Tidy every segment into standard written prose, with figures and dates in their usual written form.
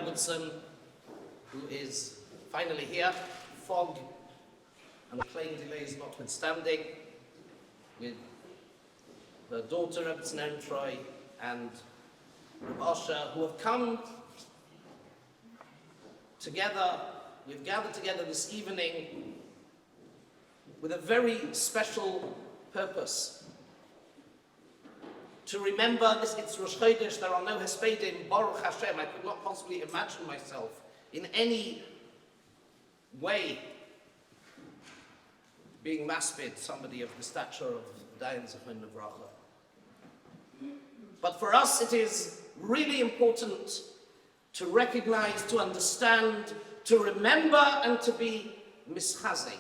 good son, who is finally here, fog and plane delays notwithstanding, with her daughter, Ehrentreu, and Rosh, who have come together. We've gathered together this evening with a very special purpose. To remember this, it's Rosh Chodesh, there are no Hespedim, Baruch Hashem. I could not possibly imagine myself in any way being maspid, somebody of the stature of Dayan Zikaron Levracha. But for us it is really important to recognize, to understand, to remember, and to be mischazik,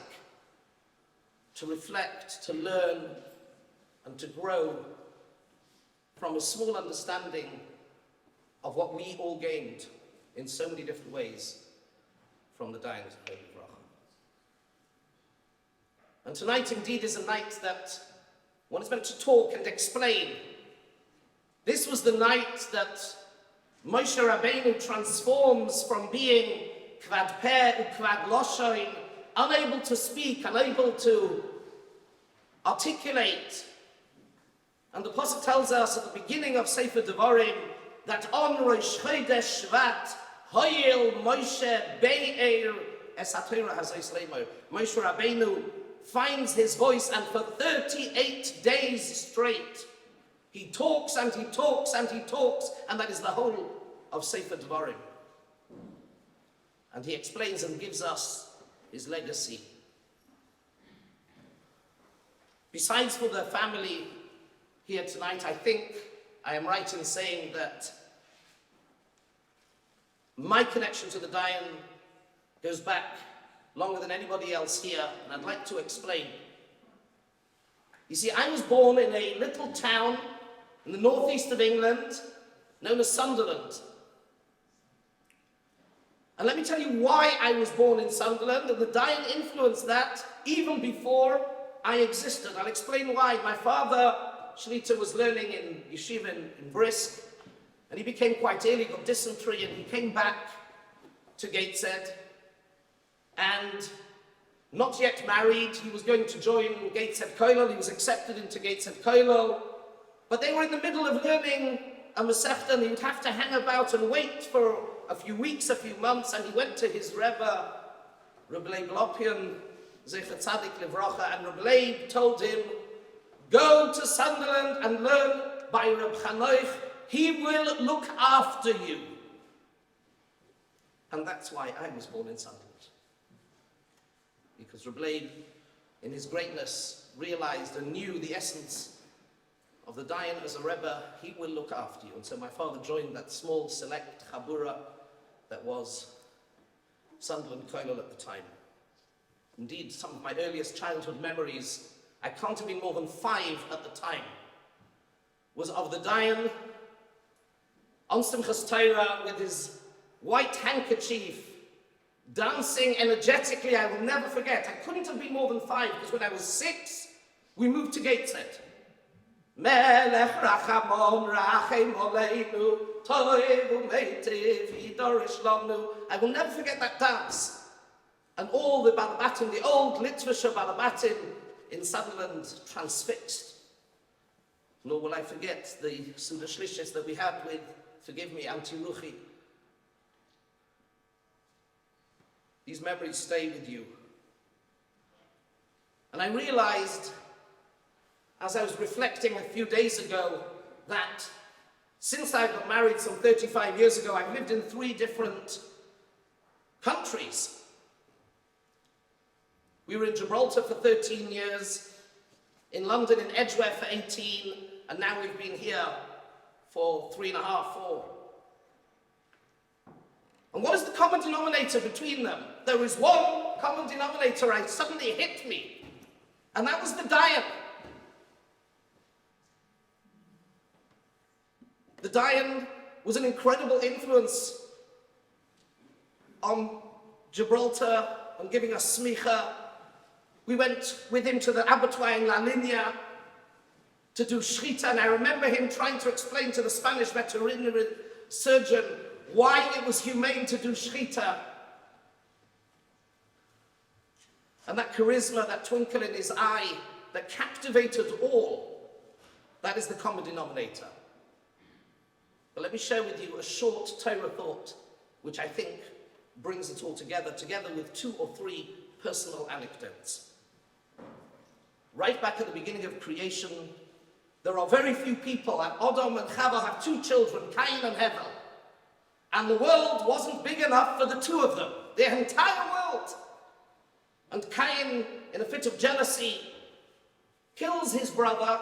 to reflect, to learn, and to grow from a small understanding of what we all gained in so many different ways from the Dayan Zikaron Levracha. And tonight indeed is a night that one is meant to talk and explain. This was the night that Moshe Rabbeinu transforms from being kvad peh ukvad loshoin, unable to speak, unable to articulate. And the Pasuk tells us at the beginning of Sefer Devarim that on Rosh Chodesh Shevat, Hoyel Moshe Be'er es HaTorah hazos leimor. Moshe Rabbeinu finds his voice, and for 38 days straight, he talks and he talks and he talks, and that is the whole of Sefer Devarim. And he explains and gives us his legacy. Besides for the family here tonight, I think I am right in saying that my connection to the Dayan goes back longer than anybody else here, and I'd like to explain. You see, I was born in a little town in the northeast of England known as Sunderland. And let me tell you why I was born in Sunderland, and the Dayan influenced that even before I existed. I'll explain why. My father, Shlita, was learning in yeshiva in Brisk, and he became quite ill, he got dysentery, and he came back to Gateshead. And not yet married, he was going to join Gateshead Kollel. He was accepted into Gateshead Kollel, but they were in the middle of learning a Masechta, and he would have to hang about and wait for a few weeks, a few months, and he went to his Rebbe, Reb Leib Lopian, Zecher Tzadik Levracha, and Reb Leib told him, go to Sunderland and learn by Reb Chanoch, he will look after you. And that's why I was born in Sunderland. Because Reb Leib, in his greatness, realized and knew the essence of the Dayan as a Rebbe, he will look after you. And so my father joined that small, select Chabura that was Sunderland Kollel at the time. Indeed, some of my earliest childhood memories, I can't have been more than 5 at the time, was of the Dayan on Simchas Torah with his white handkerchief, dancing energetically. I will never forget. I couldn't have been more than 5, because when I was 6, we moved to Gateshead. Melech Rachamon Rachem Oleinu Toivu Meitiv Yidorish Lonu. I will never forget that dance. And all the Balabatim, the old Litvischer Balabatim in Sunderland, transfixed. Nor will I forget the Suda Shlishis that we had with, forgive me, Auntie Ruchi. These memories stay with you. And I realized, as I was reflecting a few days ago, that since I got married some 35 years ago, I've lived in 3 different countries. We were in Gibraltar for 13 years, in London, in Edgware for 18, and now we've been here for 3.5, 4. And what is the common denominator between them? There is one common denominator, it suddenly hit me, and that was the Dayan. The Dayan was an incredible influence on Gibraltar, on giving us smicha. We went with him to the abattoir in La Linea to do shchita, and I remember him trying to explain to the Spanish veterinary surgeon why it was humane to do shechita. And that charisma, that twinkle in his eye that captivated all, that is the common denominator. But let me share with you a short Torah thought, which I think brings it all together with 2 or 3 personal anecdotes. Right back at the beginning of creation, there are very few people, and Adam and Chava have 2 children, Cain and Hevel. And the world wasn't big enough for the 2 of them, their entire world. And Cain, in a fit of jealousy, kills his brother,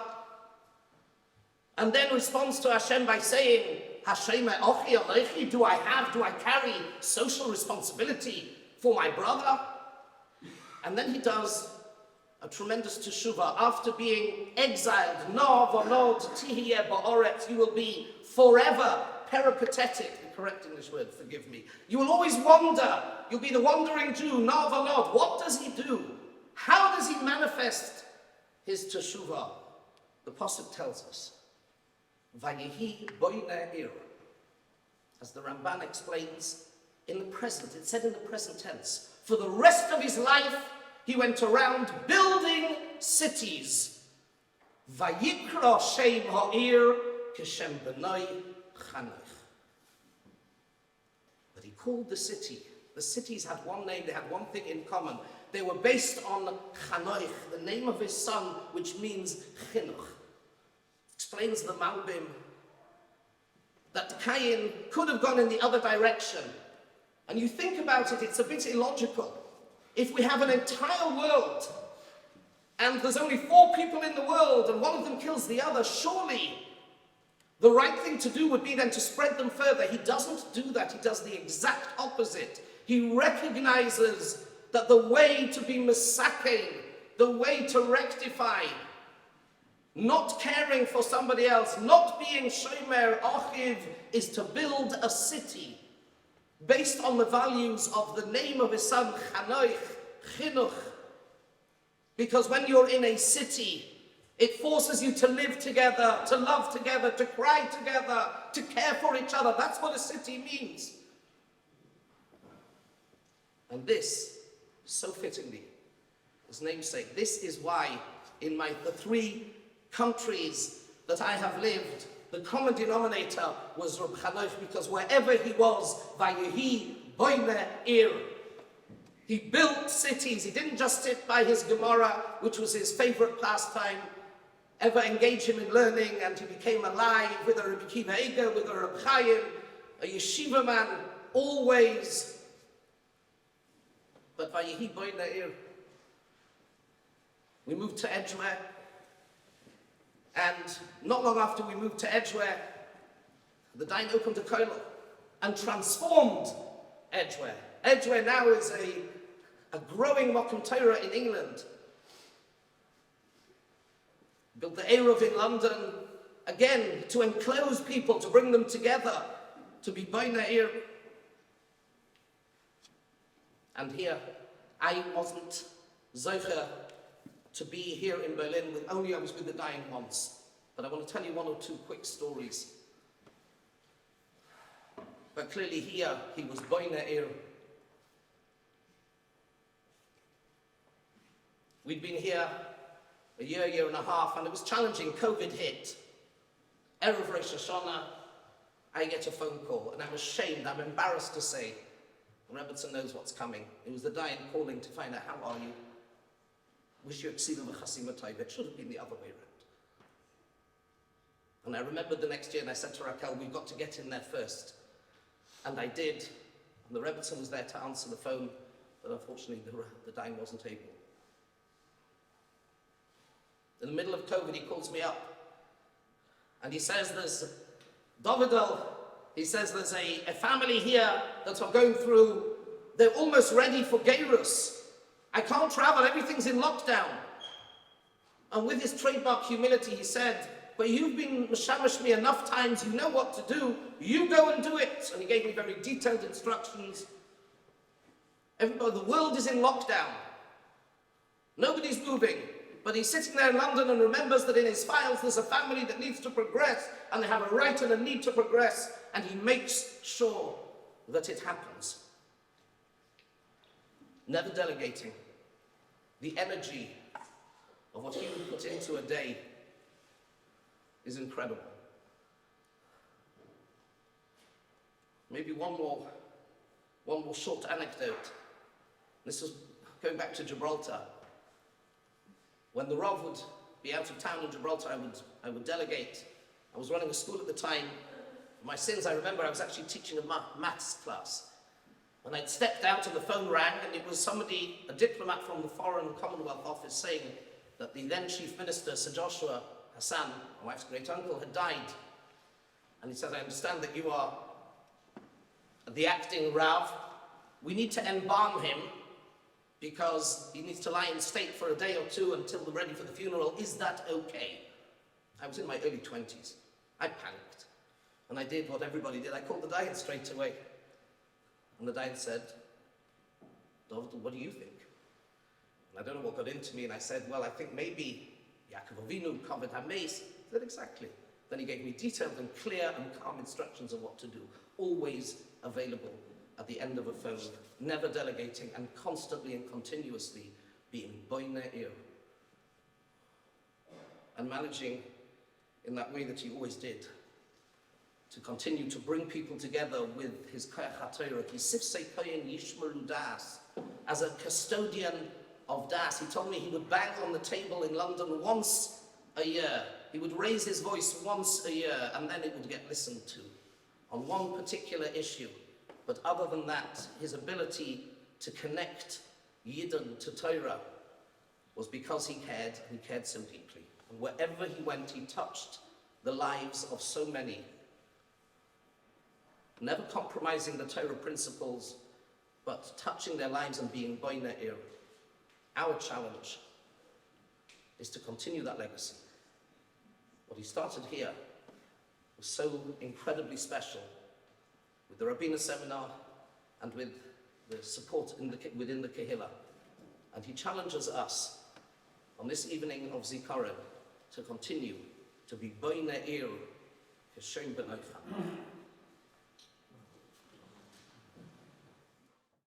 and then responds to Hashem by saying, Hashem, do I carry social responsibility for my brother? And then he does a tremendous teshuvah. After being exiled, you will be forever peripatetic, the correct English word, forgive me. You will always wander. You'll be the wandering Jew, What does he do? How does he manifest his teshuvah? The Pasuk tells us, Vayehi boine ir. As the Ramban explains, in the present, it said in the present tense, for the rest of his life, he went around building cities. Vayikra shem ha'ir kishem b'nai Chanoch. But he called the cities had one name, they had one thing in common. They were based on Chanoch, the name of his son, which means chinuch. Explains the Malbim that Cain could have gone in the other direction. And you think about it, it's a bit illogical. If we have an entire world and there's only 4 people in the world and one of them kills the other, surely the right thing to do would be then to spread them further. He doesn't do that. He does the exact opposite. He recognizes that the way to be misaking, the way to rectify, not caring for somebody else, not being shomer achiv, is to build a city based on the values of the name of his son, Chanoch, Chinuch. Because when you're in a city, it forces you to live together, to love together, to cry together, to care for each other. That's what a city means. And this, so fittingly, his namesake, this is why in the 3 countries that I have lived, the common denominator was Reb Chanoch, because wherever he was, Vayehi boine ir. He built cities. He didn't just sit by his Gemara, which was his favorite pastime, ever engage him in learning, and he became alive with a Reb Akiva Eiger, with a Reb Chaim, a yeshiva man, always. But Vayehi boine ir. We moved to Edgware. And not long after we moved to Edgware, the Dayan opened a kollel and transformed Edgware. Edgware now is a growing Mokum Torah in England. Built the Eruv in London, again, to enclose people, to bring them together, to be Boina Ir. And here, I wasn't Zocher to be here in Berlin, I was with the Dayan once. But I want to tell you 1 or 2 quick stories. But clearly here, he was Boina Ir. We'd been here a year and a half, and it was challenging. COVID hit. Erev Rosh Hashanah, I get a phone call, and I'm ashamed, I'm embarrassed to say, Rebbetzin knows what's coming. It was the Dayan calling to find out, how are you? Wish you Ksila v'chasima taiva. It should have been the other way around. And I remembered the next year, and I said to Raquel, we've got to get in there first. And I did. And the Rebbetzin was there to answer the phone, but unfortunately the Dayan wasn't able. In the middle of COVID, he calls me up, and he says there's Davidel. He says there's a family here that are going through, they're almost ready for Geirus. I can't travel, everything's in lockdown. And with his trademark humility, he said, but you've been mashamash me enough times, you know what to do, you go and do it. And he gave me very detailed instructions. Everybody, the world is in lockdown. Nobody's moving. But he's sitting there in London and remembers that in his files there's a family that needs to progress, and they have a right and a need to progress, and he makes sure that it happens. Never delegating. The energy of what he would put into a day is incredible. Maybe one more short anecdote. This was going back to Gibraltar. When the Rav would be out of town in Gibraltar, I would delegate. I was running a school at the time. My sins, I remember I was actually teaching a maths class. And I'd stepped out and the phone rang, and it was somebody, a diplomat from the Foreign Commonwealth Office, saying that the then Chief Minister, Sir Joshua Hassan, my wife's great uncle, had died. And he said, I understand that you are the acting Rav. We need to embalm him because he needs to lie in state for a day or two until we're ready for the funeral. Is that okay? I was in my early 20s. I panicked. And I did what everybody did. I called the Dayan straight away. And the Dayan said, David, what do you think? And I don't know what got into me. And I said, well, I think maybe Yaakov Avinu covered Hameis. I said, exactly. Then he gave me detailed and clear and calm instructions of what to do. Always available at the end of a phone. Never delegating, and constantly and continuously being boine ear. And managing in that way that he always did, to continue to bring people together with his koyach haTorah, his sifsei koyin yishmeru das, as a custodian of das. He told me he would bang on the table in London once a year. He would raise his voice once a year, and then it would get listened to on one particular issue. But other than that, his ability to connect Yidden to Torah was because he cared, and he cared so deeply. And wherever he went, he touched the lives of so many. Never compromising the Torah principles, but touching their lives and being boine ear. Our challenge is to continue that legacy. What he started here was so incredibly special, with the Rabbiner seminar and with the support within the Kehillah. And he challenges us on this evening of Zikaron to continue to be boine eir, Hashem b'noichan.